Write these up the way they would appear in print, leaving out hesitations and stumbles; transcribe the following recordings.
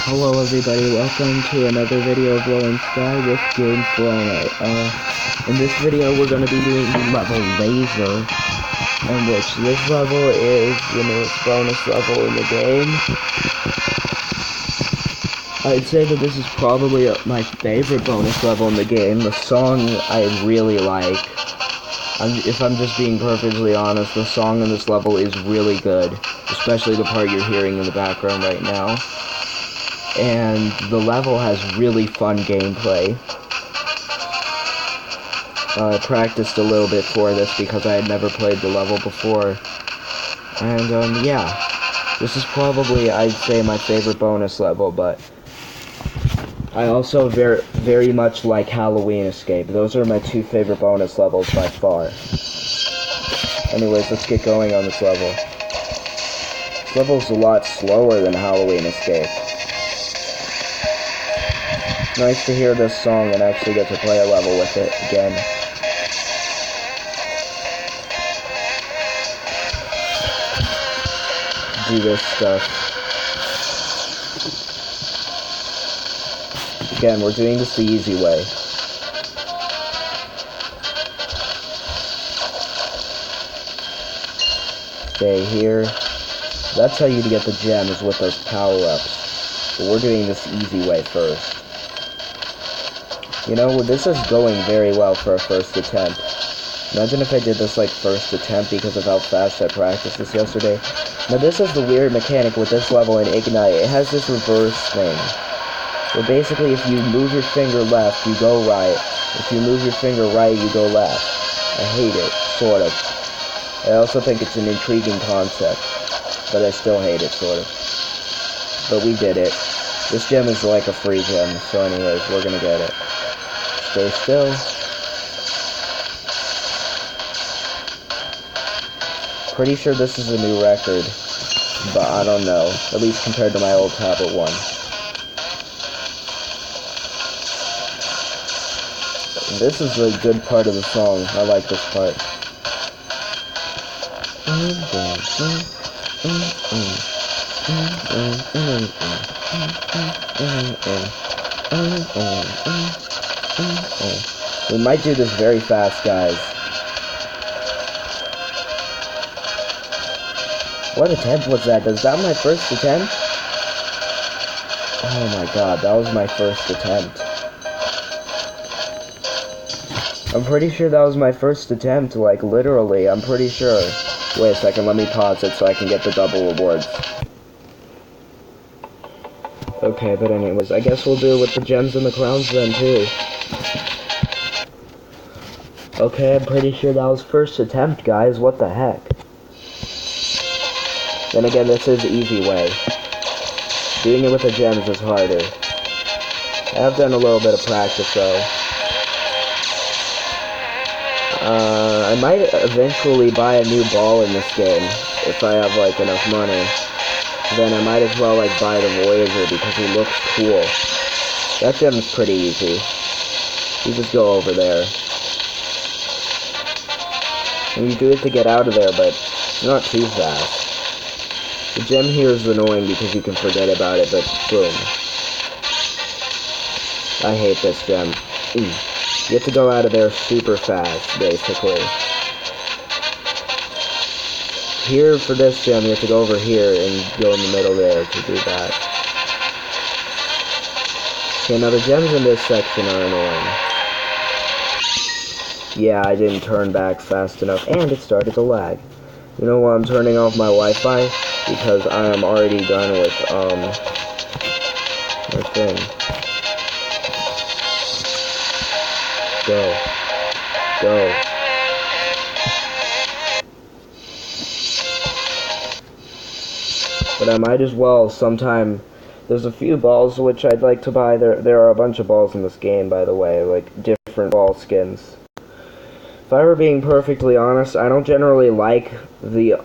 Hello everybody, welcome to another video of Rolling Sky with Game Fortnite. In this video we're going to be doing the level Laser, in which this level is the newest bonus level in the game. I'd say that this is probably my favorite bonus level in the game. The song I really like. If I'm just being perfectly honest, the song in this level is really good, especially the part you're hearing in the background right now. And the level has really fun gameplay. I practiced a little bit for this because I had never played the level before. And yeah, this is probably, I'd say, my favorite bonus level, but I also very much like Halloween Escape. Those are my two favorite bonus levels by far. Anyways, let's get going on this level. This level's a lot slower than Halloween Escape. Nice to hear this song and actually get to play a level with it again. Do this stuff. Again, we're doing this the easy way. Stay here. That's how you get the gem, is with those power-ups. But we're doing this easy way first. You know, this is going very well for a first attempt. Imagine if I did this like first attempt because of how fast I practiced this yesterday. Now this is the weird mechanic with this level in Ignite. It has this reverse thing. Where basically if you move your finger left, you go right. If you move your finger right, you go left. I hate it, sort of. I also think it's an intriguing concept. But I still hate it, sort of. But we did it. This gem is like a free gem, so anyways, we're gonna get it. Stay still. Pretty sure this is a new record, but I don't know, at least compared to my old tablet one. This is a good part of the song. I like this part. We might do this very fast, guys. What attempt was that? Was that my first attempt? Oh my god, that was my first attempt. I'm pretty sure that was my first attempt, like, literally, I'm pretty sure. Wait a second, let me pause it so I can get the double rewards. Okay, but anyways, I guess we'll do it with the gems and the crowns then, too. Okay, I'm pretty sure that was first attempt, guys. What the heck? Then again, this is the easy way. Doing it with the gems is harder. I have done a little bit of practice, though. I might eventually buy a new ball in this game, if I have, like, enough money. Then I might as well, like, buy the Voyager because he looks cool. That gem is pretty easy. You just go over there. And you do it to get out of there, but not too fast. The gem here is annoying because you can forget about it, but boom. I hate this gem. You have to go out of there super fast, basically. Here, for this gem, you have to go over here and go in the middle there to do that. Okay, now the gems in this section are annoying. Yeah, I didn't turn back fast enough, and it started to lag. You know what, I'm turning off my Wi-Fi, because I am already done with, my thing. Go. Go. But I might as well sometime. There's a few balls which I'd like to buy. There are a bunch of balls in this game, by the way, like different ball skins. If I were being perfectly honest, I don't generally like the.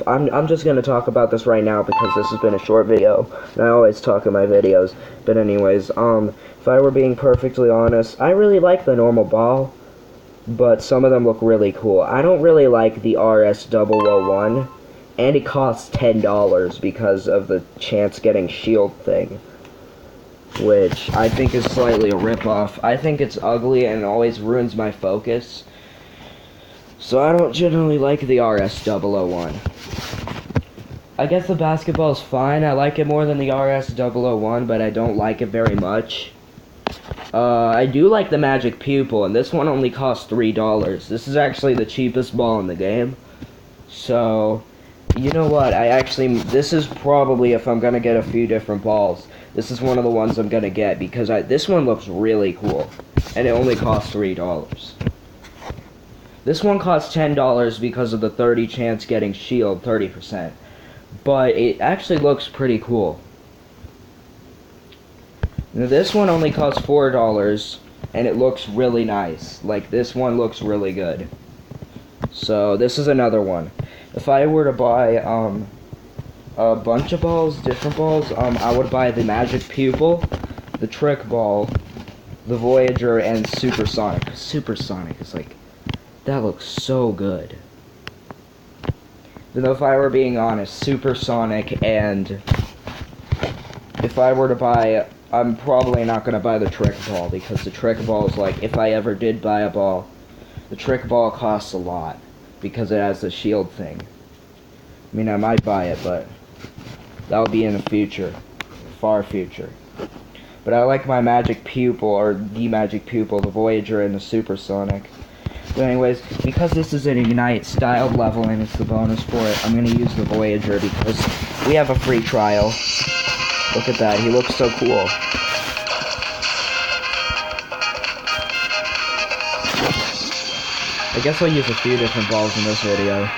I'm just gonna talk about this right now because this has been a short video, and I always talk in my videos. But anyways, if I were being perfectly honest, I really like the normal ball, but some of them look really cool. I don't really like the RS001. And it costs $10 because of the chance getting shield thing. which I think is slightly a ripoff. I think it's ugly and it always ruins my focus. So I don't generally like the RS-001. I guess the basketball's fine. I like it more than the RS-001, but I don't like it very much. I do like the Magic Pupil, and this one only costs $3. This is actually the cheapest ball in the game. So, you know what? This is probably, if I'm gonna get a few different balls, this is one of the ones I'm gonna get, because this one looks really cool, and it only costs $3. This one costs $10 because of the 30 chance getting shield, 30%. But it actually looks pretty cool. Now, this one only costs $4, and it looks really nice. Like, this one looks really good. So, this is another one. If I were to buy, a bunch of balls, different balls, I would buy the Magic Pupil, the Trick Ball, the Voyager, and Supersonic. Supersonic is like, that looks so good. Though if I were being honest, Supersonic, and if I were to buy, I'm probably not going to buy the Trick Ball, because the Trick Ball is like, if I ever did buy a ball, the Trick Ball costs a lot, because it has the shield thing. I mean, I might buy it, but that will be in the future, far future. But I like my Magic Pupil, or the Magic Pupil, the Voyager, and the Supersonic. But anyways, because this is an Ignite styled level and it's the bonus for it, I'm going to use the Voyager because we have a free trial. Look at that, he looks so cool. I guess I'll use a few different balls in this video.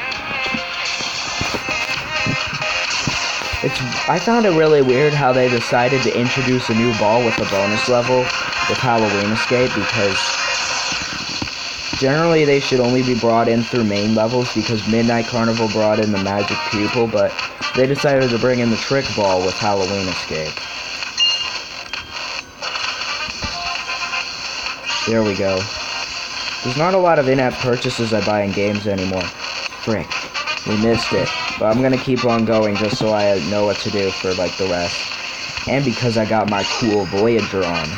I found it really weird how they decided to introduce a new ball with a bonus level with Halloween Escape, because generally they should only be brought in through main levels, because Midnight Carnival brought in the Magic Pupil, but they decided to bring in the Trick Ball with Halloween Escape. There we go. There's not a lot of in-app purchases I buy in games anymore. Frick. We missed it. But I'm gonna keep on going just so I know what to do for, like, the rest. And because I got my cool Voyager on.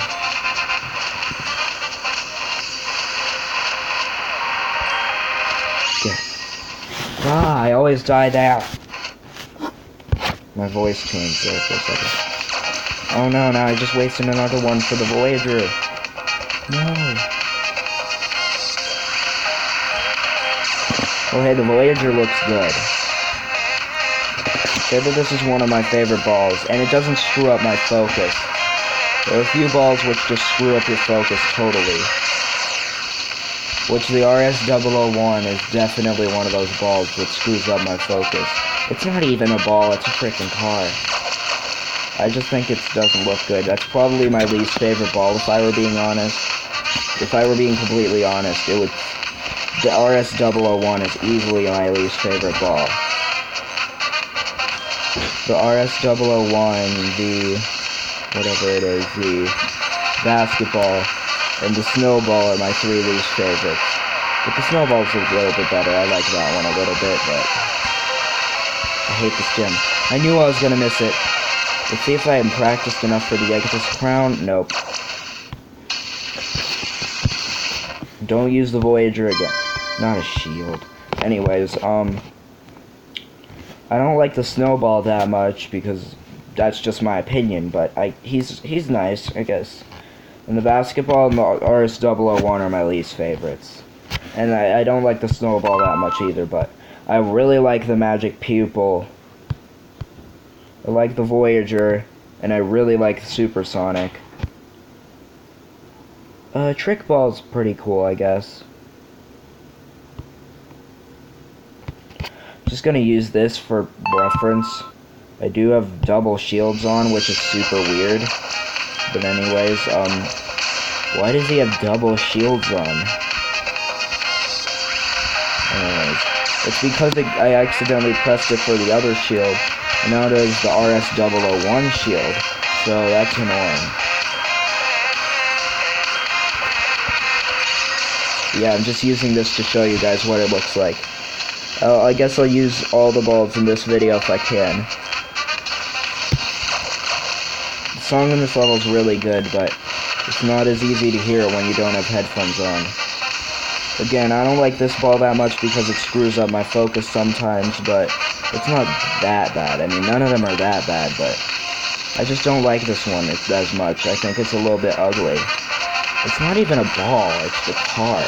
I always die there. My voice changed there for a second. Oh no, now I just wasted another one for the Voyager. No. Oh hey, the Voyager looks good. Okay, but this is one of my favorite balls, and it doesn't screw up my focus. There are a few balls which just screw up your focus totally. Which the RS-001 is definitely one of those balls that screws up my focus. It's not even a ball, it's a freaking car. I just think it doesn't look good. That's probably my least favorite ball, if I were being honest. If I were being completely honest, the RS-001 is easily my least favorite ball. The RS-001, the basketball, and the snowball are my three least favorites. But the snowball's a little bit better. I like that one a little bit, but I hate this gym. I knew I was gonna miss it. Let's see if I hadn't practiced enough for the Egatus Crown. Nope. Don't use the Voyager again. Not a shield. Anyways, I don't like the snowball that much because that's just my opinion, but he's nice, I guess. And the basketball and the RS-001 are my least favorites. And I don't like the snowball that much either, but I really like the Magic Pupil. I like the Voyager, and I really like the Supersonic. Trick Ball's pretty cool, I guess. Just gonna use this for reference. I do have double shields on, which is super weird. But anyways, why does he have double shields on? Anyways, it's because I accidentally pressed it for the other shield, and now it is the RS-001 shield, so that's annoying. Yeah, I'm just using this to show you guys what it looks like. I guess I'll use all the balls in this video if I can. song in this level is really good, but it's not as easy to hear when you don't have headphones on. Again, I don't like this ball that much because it screws up my focus sometimes, but it's not that bad. I mean, none of them are that bad, but I just don't like this one as much. I think it's a little bit ugly. It's not even a ball, it's the car.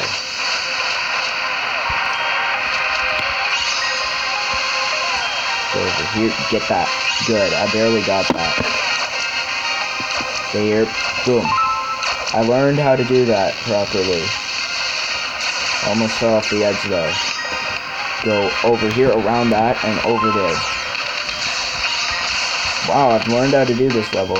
Go over here, get that. Good, I barely got that. There, boom. I learned how to do that properly. Almost fell off the edge though. Go over here, around that, and over there. Wow, I've learned how to do this level.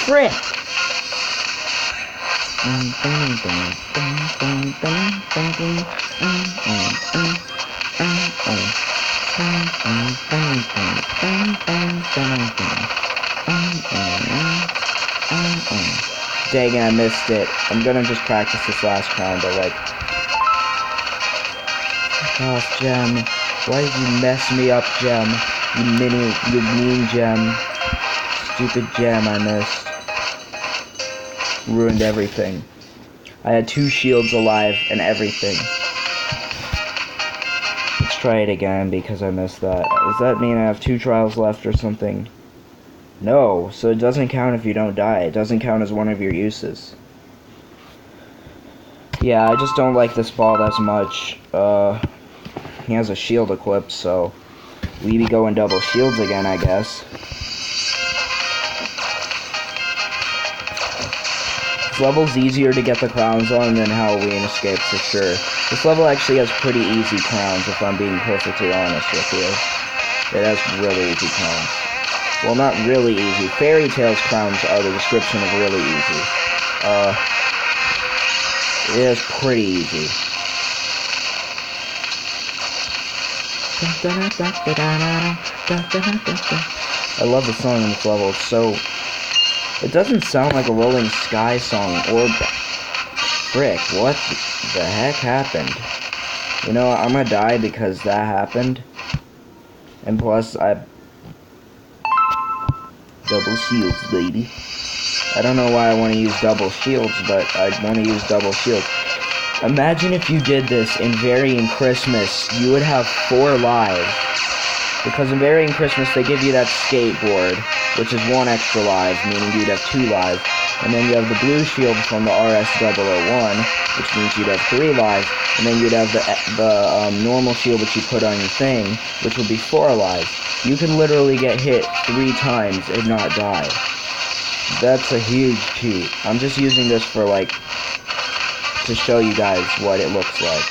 Frick! Dang it, I missed it. I'm gonna just practice this last round, but like... Fuck off, Gem. Why did you mess me up, Gem? You mean Gem. Stupid Gem I missed. Ruined everything. I had 2 shields alive and everything. Let's try it again because I missed that. Does that mean I have 2 trials left or something? No, so it doesn't count if you don't die. It doesn't count as one of your uses. Yeah, I just don't like this ball that much. He has a shield equipped, so we be going double shields again, I guess. This level's easier to get the crowns on than Halloween Escape for sure. This level actually has pretty easy crowns, if I'm being perfectly honest with you. It has really easy crowns. Well, not really easy. Fairy Tale's crowns are the description of really easy. It is pretty easy. I love the song in this level. It's so... It doesn't sound like a Rolling Sky song, or... Frick, what the heck happened? You know, I'm gonna die because that happened. And plus, double shields, baby. I don't know why I want to use double shields, but I want to use double shields. Imagine if you did this in Varying Christmas, you would have 4 lives. Because in Varying Christmas, they give you that skateboard, which is 1 extra life, meaning you'd have 2 lives. And then you have the blue shield from the RS-001, which means you'd have 3 lives. And then you'd have the normal shield which you put on your thing, which would be 4 lives. You can literally get hit 3 times and not die. That's a huge cheat. I'm just using this for, like, to show you guys what it looks like.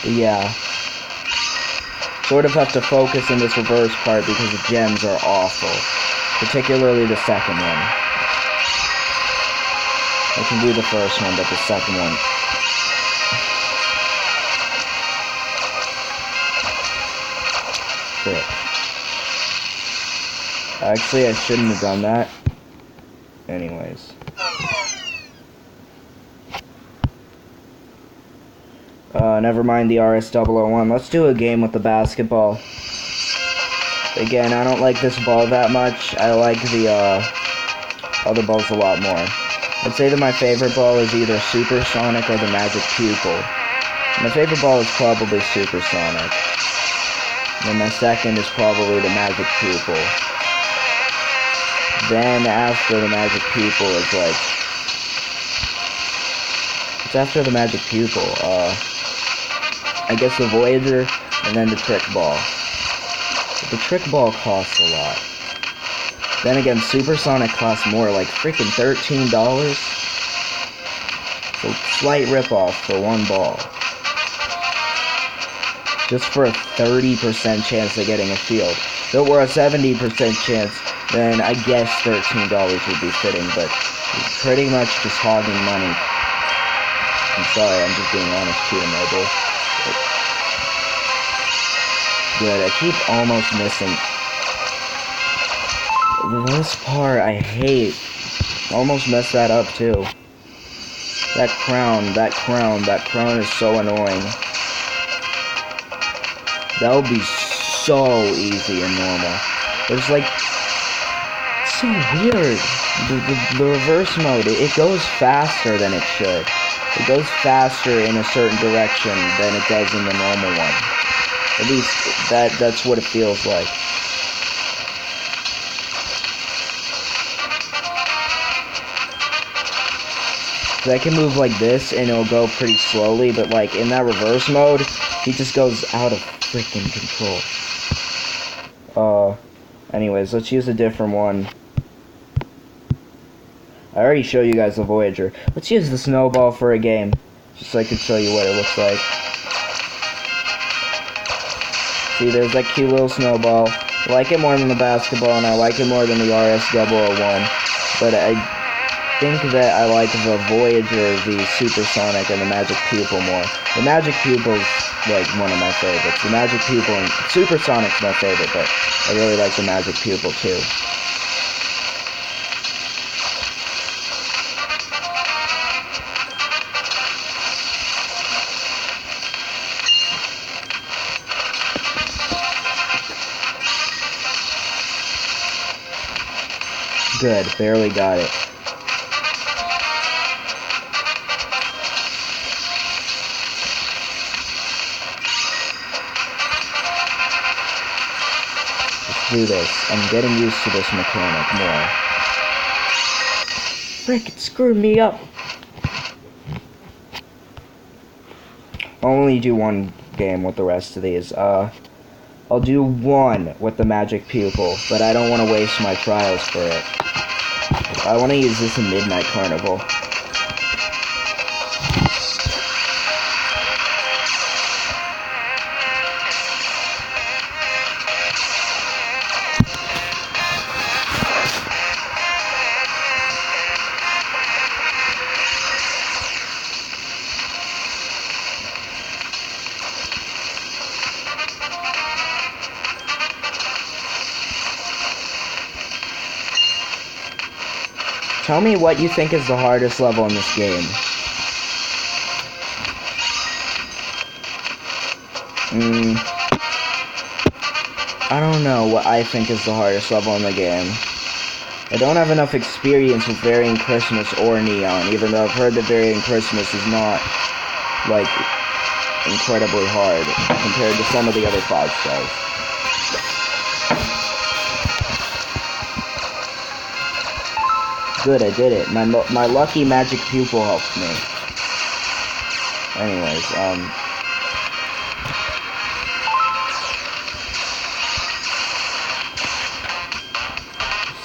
Yeah. Sort of have to focus in this reverse part because the gems are awful. Particularly the second one. I can do the first one, but the second one... Frick. Actually, I shouldn't have done that. Anyways. Never mind the RS-001. Let's do a game with the basketball. Again, I don't like this ball that much. I like the, other balls a lot more. I'd say that my favorite ball is either Supersonic or the Magic Pupil. My favorite ball is probably Supersonic. And my second is probably the Magic Pupil. Then after the Magic Pupil is like... It's after the Magic Pupil, I guess the Voyager, and then the Trick Ball. But the Trick Ball costs a lot. Then again, Supersonic costs more, like freaking $13. So slight ripoff for 1 ball. Just for a 30% chance of getting a shield. If it were a 70% chance, then I guess $13 would be fitting, but it's pretty much just hogging money. I'm sorry, I'm just being honest, Cheetah Mobile. Good, I keep almost missing. This part I hate. Almost messed that up too. That crown is so annoying. That would be so easy in normal. It's like, it's so weird. The reverse mode, it goes faster than it should. It goes faster in a certain direction than it does in the normal one. At least, that's what it feels like. So I can move like this and it'll go pretty slowly, but like in that reverse mode, he just goes out of freaking control. Anyways, let's use a different one. I already showed you guys the Voyager. Let's use the snowball for a game, just so I can show you what it looks like. See, there's that cute little snowball. I like it more than the basketball, and I like it more than the RS-001. But I think that I like the Voyager, the Supersonic, and the Magic Pupil more. The Magic Pupil's like one of my favorites. The Magic Pupil and Supersonic's my favorite, but I really like the Magic Pupil too. Good, barely got it. Let's do this. I'm getting used to this mechanic more. Frick, it screwed me up. I'll only do one game with the rest of these. I'll do one with the Magic Pupil, but I don't want to waste my trials for it. I want to use this in Midnight Carnival. Tell me what you think is the hardest level in this game. I don't know what I think is the hardest level in the game. I don't have enough experience with Varying Christmas or Neon, even though I've heard that Varying Christmas is not, like, incredibly hard compared to some of the other 5 stars. Good, I did it. My lucky Magic Pupil helped me. Anyways,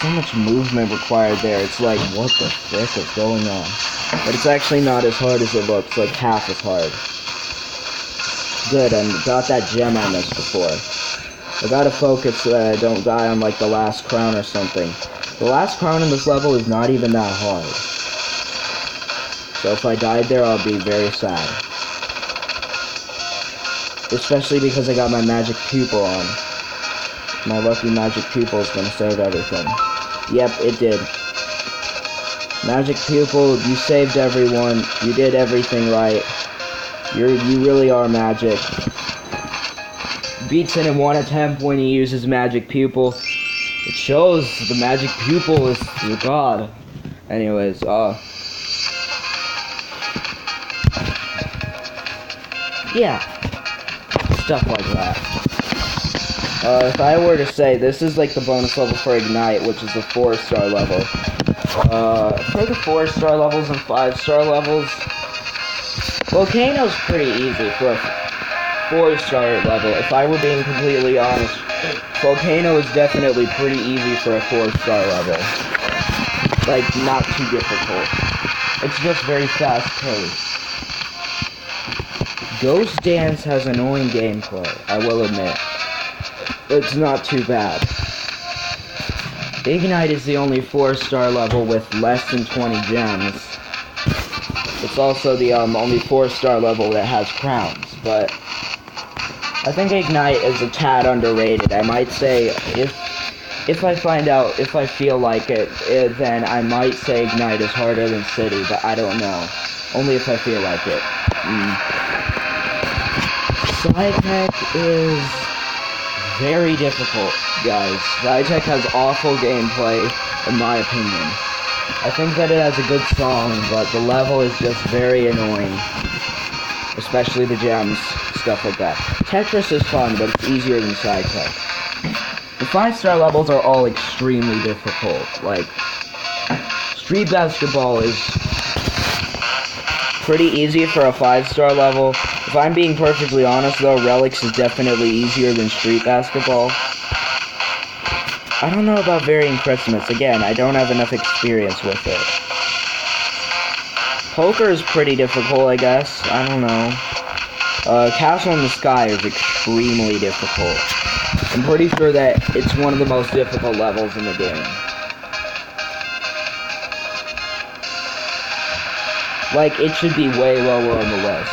so much movement required there. It's like, what the frick is going on? But it's actually not as hard as it looks, like half as hard. Good, I got that gem I missed before. I gotta focus so that I don't die on like the last crown or something. The last crown in this level is not even that hard. So if I died there, I'll be very sad. Especially because I got my Magic Pupil on. My lucky Magic Pupil is gonna save everything. Yep, it did. Magic Pupil, you saved everyone. You did everything right. You really are magic. Beats it in one attempt when he uses Magic Pupil. It shows the Magic Pupil is the god. Anyways, yeah. Stuff like that. If I were to say, this is like the bonus level for Ignite, which is a 4-star level. For the 4-star levels and 5-star levels, Volcano's pretty easy for a 4-star level. If I were being completely honest, Volcano is definitely pretty easy for a 4-star level. Like, not too difficult. It's just very fast-paced. Ghost Dance has annoying gameplay, I will admit. It's not too bad. Ignite is the only 4-star level with less than 20 gems. It's also the only 4-star level that has crowns, but I think Ignite is a tad underrated. I might say, if if I feel like it, then I might say Ignite is harder than City, but I don't know. Only if I feel like it. Psytech is very difficult, guys. Psytech has awful gameplay, in my opinion. I think that it has a good song, but the level is just very annoying. Especially the gems, stuff like that. Tetris is fun, but it's easier than Psytech. The 5-star levels are all extremely difficult. Like, Street Basketball is pretty easy for a 5-star level. If I'm being perfectly honest, though, Relics is definitely easier than Street Basketball. I don't know about Varying Christmas. Again, I don't have enough experience with it. Poker is pretty difficult, I guess. I don't know. Castle in the Sky is extremely difficult. I'm pretty sure that it's one of the most difficult levels in the game. Like, it should be way lower on the list.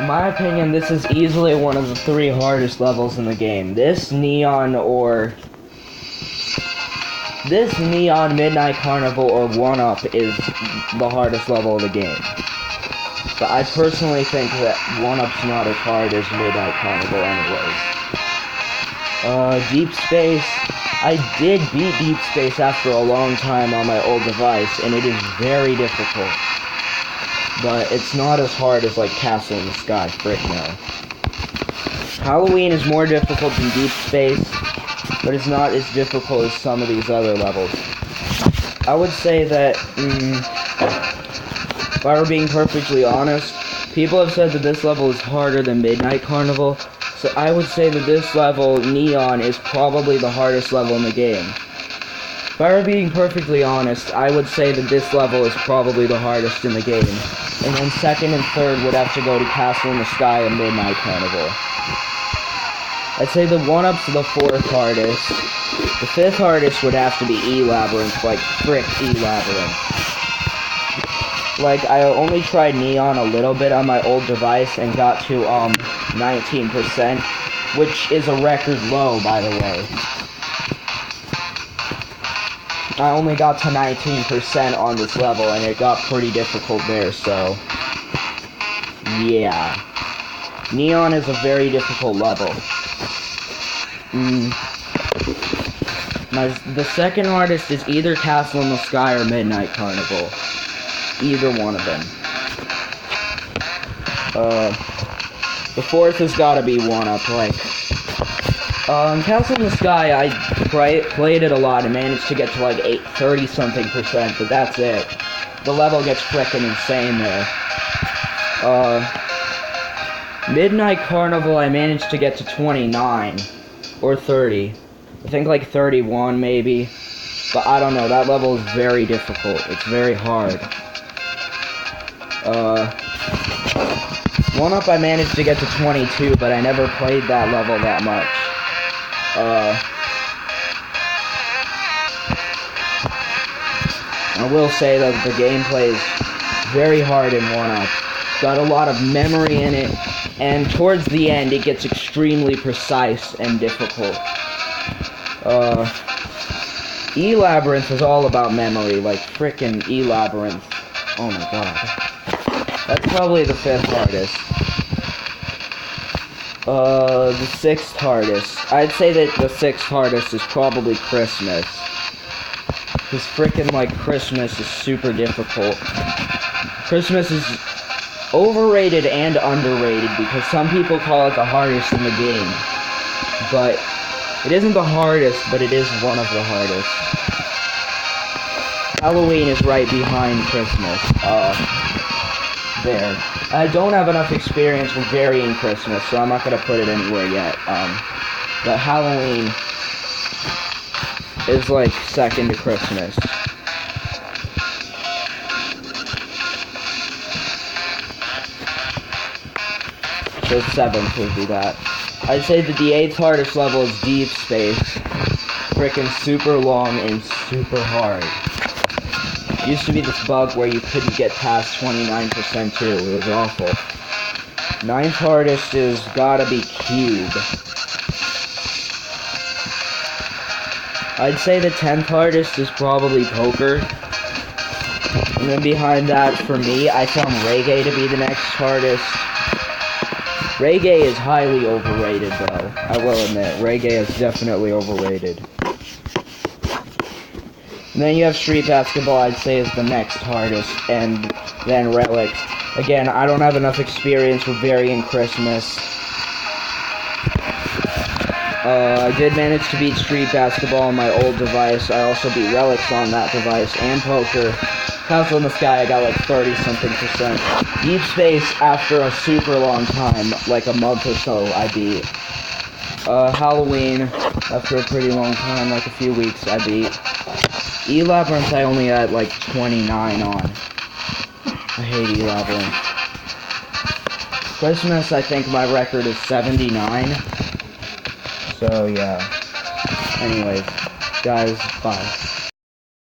In my opinion, this is easily one of the 3 hardest levels in the game. This, Neon, Midnight Carnival, or 1-Up is the hardest level of the game. But I personally think that 1-Up's not as hard as Midnight Carnival anyways. Deep Space. I did beat Deep Space after a long time on my old device, and it is very difficult. But it's not as hard as, like, Castle in the Sky, frick no. Halloween is more difficult than Deep Space, but it's not as difficult as some of these other levels. I would say that, if I were being perfectly honest, people have said that this level is harder than Midnight Carnival, so I would say that this level, Neon, is probably the hardest level in the game. If I were being perfectly honest, I would say that this level is probably the hardest in the game. And then second and third would have to go to Castle in the Sky and Midnight Carnival. I'd say the 1-Up's the 4th hardest. The 5th hardest would have to be E-Labyrinth, like frick E-Labyrinth. Like, I only tried Neon a little bit on my old device and got to 19%, which is a record low, by the way. I only got to 19% on this level, and it got pretty difficult there, so yeah. Neon is a very difficult level. The second hardest is either Castle in the Sky or Midnight Carnival. Either one of them. The 4th has gotta be 1-Up, like, Castle in the Sky, I played it a lot and managed to get to like 30-something%, but that's it. The level gets frickin' insane there. Midnight Carnival, I managed to get to 29 or 30. I think like 31 maybe, but I don't know. That level is very difficult. It's very hard. 1-Up, I managed to get to 22, but I never played that level that much. I will say that the gameplay is very hard in 1-Up. Got a lot of memory in it, and towards the end it gets extremely precise and difficult. E-Labyrinth is all about memory, like frickin' E-Labyrinth. Oh my god. That's probably the 5th hardest. The 6th hardest. I'd say that the 6th hardest is probably Christmas. Because frickin' like Christmas is super difficult. Christmas is overrated and underrated because some people call it the hardest in the game. But it isn't the hardest, but it is one of the hardest. Halloween is right behind Christmas. There. I don't have enough experience with Varying Christmas, so I'm not gonna put it anywhere yet. But Halloween is like second to Christmas. So 7th would be that. I'd say that the 8th hardest level is Deep Space. Frickin' super long and super hard. Used to be this bug where you couldn't get past 29% too. It was awful. 9th hardest is gotta be Cube. I'd say the 10th hardest is probably poker. And then behind that, for me, I found reggae to be the next hardest. Reggae is highly overrated, though. I will admit, reggae is definitely overrated. And then you have street basketball, I'd say, is the next hardest, and then relics. Again, I don't have enough experience with varying Christmas. I did manage to beat street basketball on my old device. I also beat relics on that device, and poker. Castle in the Sky, I got like 30-something%. Deep Space, after a super long time, like a month or so, I beat. Halloween, after a pretty long time, like a few weeks, I beat. E-Labyrinth, I only had like 29 on. I hate E-Labyrinth. Christmas, I think my record is 79. So, yeah. Anyways, guys, bye.